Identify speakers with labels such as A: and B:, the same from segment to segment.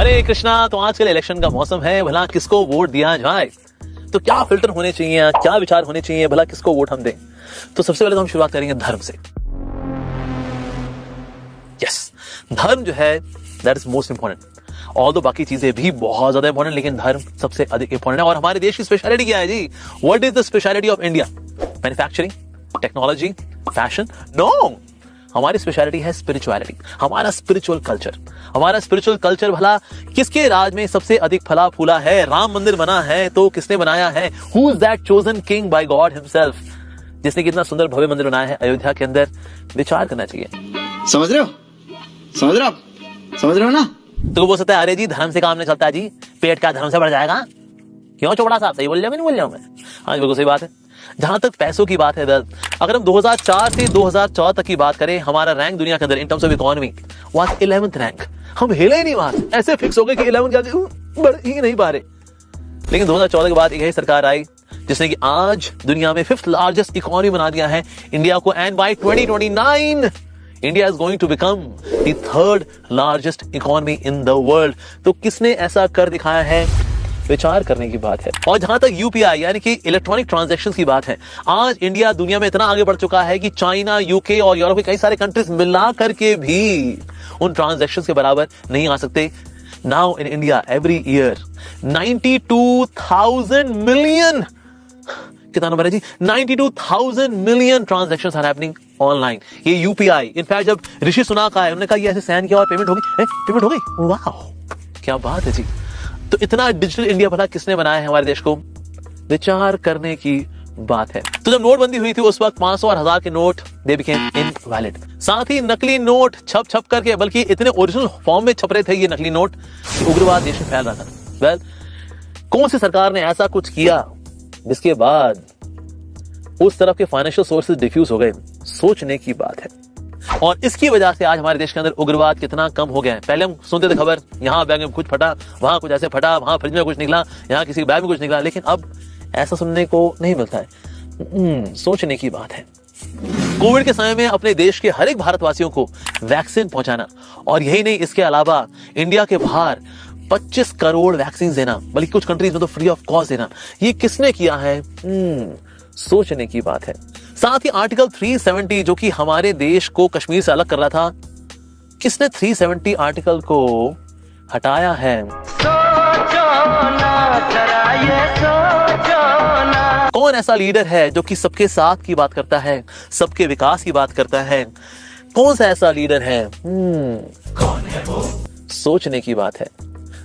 A: हरे कृष्णा। तो आजकल इलेक्शन का मौसम है, भला किसको वोट दिया जाए, तो क्या फिल्टर होने चाहिए, क्या विचार होने चाहिए, भला किसको वोट हम दें। तो सबसे पहले तो हम शुरुआत करेंगे धर्म से। यस, धर्म जो है that is most important. All दो बाकी चीजें भी बहुत ज्यादा इंपॉर्टेंट, लेकिन धर्म सबसे अधिक इंपॉर्टेंट है। और हमारे देश की स्पेशलिटी क्या है जी? What is the speciality of India? Manufacturing, technology, fashion? No, हमारी स्पेशलिटी है स्पिरिचुअलिटी, हमारा स्पिरिचुअल कल्चर। हमारा स्पिरिचुअल कल्चर भला किसके राज में सबसे अधिक फला फूला है? राम मंदिर बना है तो किसने बनाया है? Who is that chosen king bye God himself, जिसने कितना सुंदर भव्य मंदिर बनाया है अयोध्या के अंदर? विचार करना चाहिए।
B: समझ रहे हो? समझ रहे हो? समझ रहे हो ना?
A: तो बोल सकता है अरे जी धर्म से काम नहीं चलता जी, पेट का धर्म से बढ़ जाएगा। क्यों चौड़ा साहब, सही बोल रहे हो? नहीं बोल रहा हूं मैं? हाँ बिल्कुल सही बात है। जहां तक पैसों की बात है, अगर हम 2004 से 2014 तक की बात करें, हमारा रैंक दुनिया के अंदर in terms of economy was 11th rank. हम हिले ही नहीं वहां से, ऐसे फिक्स हो गए कि 11 क्या बढ़ ही नहीं पा रहे। लेकिन 2014 के बाद एक ही सरकार आई जिसने कि आज दुनिया में 5th लार्जेस्ट इकोनॉमी बना दिया है इंडिया को। And by 2029 India is going to become the 3rd largest economy in the world. तो किसने ऐसा कर दिखाया है? विचार करने की बात है। और जहां तक यूपीआई यानी कि इलेक्ट्रॉनिक ट्रांजैक्शंस की बात है, आज इंडिया दुनिया में इतना आगे बढ़ चुका है कि चाइना, यूके और यूरोप के कई सारे कंट्रीज मिला करके भी उन ट्रांजैक्शंस के बराबर नहीं आ सकते। Now in India every year 92,000 million, कितना नंबर है जी? 92,000 million transactions are happening online. ये यूपीआई, इनफैक्ट जब ऋषि सुनाक आए, उन्होंने कहा ये ऐसे स्कैन किया और पेमेंट हो गई। पेमेंट हो गई, वाह क्या बात है जी। तो इतना डिजिटल इंडिया भला किसने बनाया है हमारे देश को? विचार करने की बात है। तो जब नोटबंदी हुई थी उस वक्त 500 और 1000 के नोट दे बिकेम इनवैलिड। साथ ही नकली नोट छप करके, बल्कि इतने ओरिजिनल फॉर्म में छप रहे थे ये नकली नोट, उग्रवाद देश में फैल रहा था। वेल, कौन सी सरकार ने ऐसा कुछ किया जिसके बाद उस तरफ के फाइनेंशियल सोर्सेज डिफ्यूज हो गए? सोचने की बात है। और इसकी वजह से आज हमारे देश के अंदर उग्रवाद कितना कम हो गया है। पहले हम सुनते थे खबर, यहाँ बैग में कुछ फटा, वहां कुछ ऐसे फटा, वहां फ्रिज में कुछ निकला, यहाँ किसी बैग में कुछ निकला, लेकिन अब ऐसा सुनने को नहीं मिलता है। सोचने की बात है। कोविड के समय में अपने देश के हर एक भारतवासियों को वैक्सीन पहुंचाना, और यही नहीं, इसके अलावा इंडिया के बाहर 25 करोड़ वैक्सीन देना, बल्कि कुछ कंट्रीज में तो फ्री ऑफ कॉस्ट देना, ये किसने किया है? सोचने की बात है। साथ ही आर्टिकल 370 जो कि हमारे देश को कश्मीर से अलग कर रहा था, किसने 370 आर्टिकल को हटाया है? कौन ऐसा लीडर है जो कि सबके साथ की बात करता है, सबके विकास की बात करता है? कौन सा ऐसा लीडर है? कौन है वो? सोचने की बात है।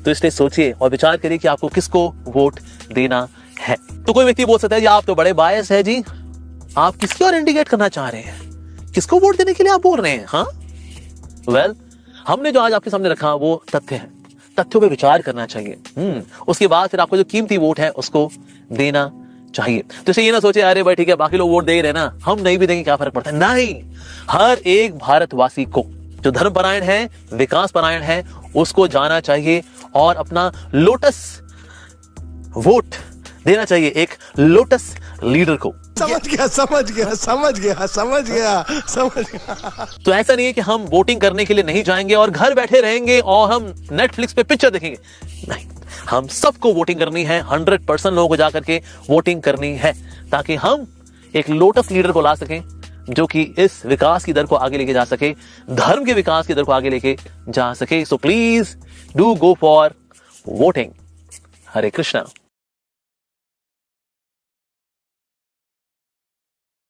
A: तो इसलिए सोचिए और विचार करिए कि आपको किसको वोट देना है। तो कोई व्यक्ति बोल सकता है जी आप तो बड़े बायस है जी, आप किसकी ओर इंडिकेट करना चाह रहे हैं, किसको वोट देने के लिए आप बोल रहे हैं? हाँ वेल, हमने जो आज आपके सामने रखा वो तथ्य है, तथ्यों पे विचार करना चाहिए। उसके बाद फिर आपको जो कीमती वोट है उसको देना चाहिए। तो इसे ये ना सोचे अरे भाई ठीक है बाकी लोग वोट दे ही रहे ना, हम नहीं भी देंगे क्या फर्क पड़ता है? नहीं, हर एक भारतवासी को जो धर्म परायण है, विकास परायण है, उसको जाना चाहिए और अपना लोटस वोट देना चाहिए एक लोटस लीडर को।
C: समझ गया।
A: तो ऐसा नहीं है कि हम वोटिंग करने के लिए नहीं जाएंगे और घर बैठे रहेंगे और हम नेटफ्लिक्स पे पिक्चर देखेंगे। नहीं, हम सबको वोटिंग करनी है, 100% लोगों को जाकर के वोटिंग करनी है, ताकि हम एक लोटस लीडर को ला सकें जो कि इस विकास की दर को आगे लेके जा सके, धर्म के विकास की दर को आगे लेके जा सके। So please do go for voting. Hare Krishna.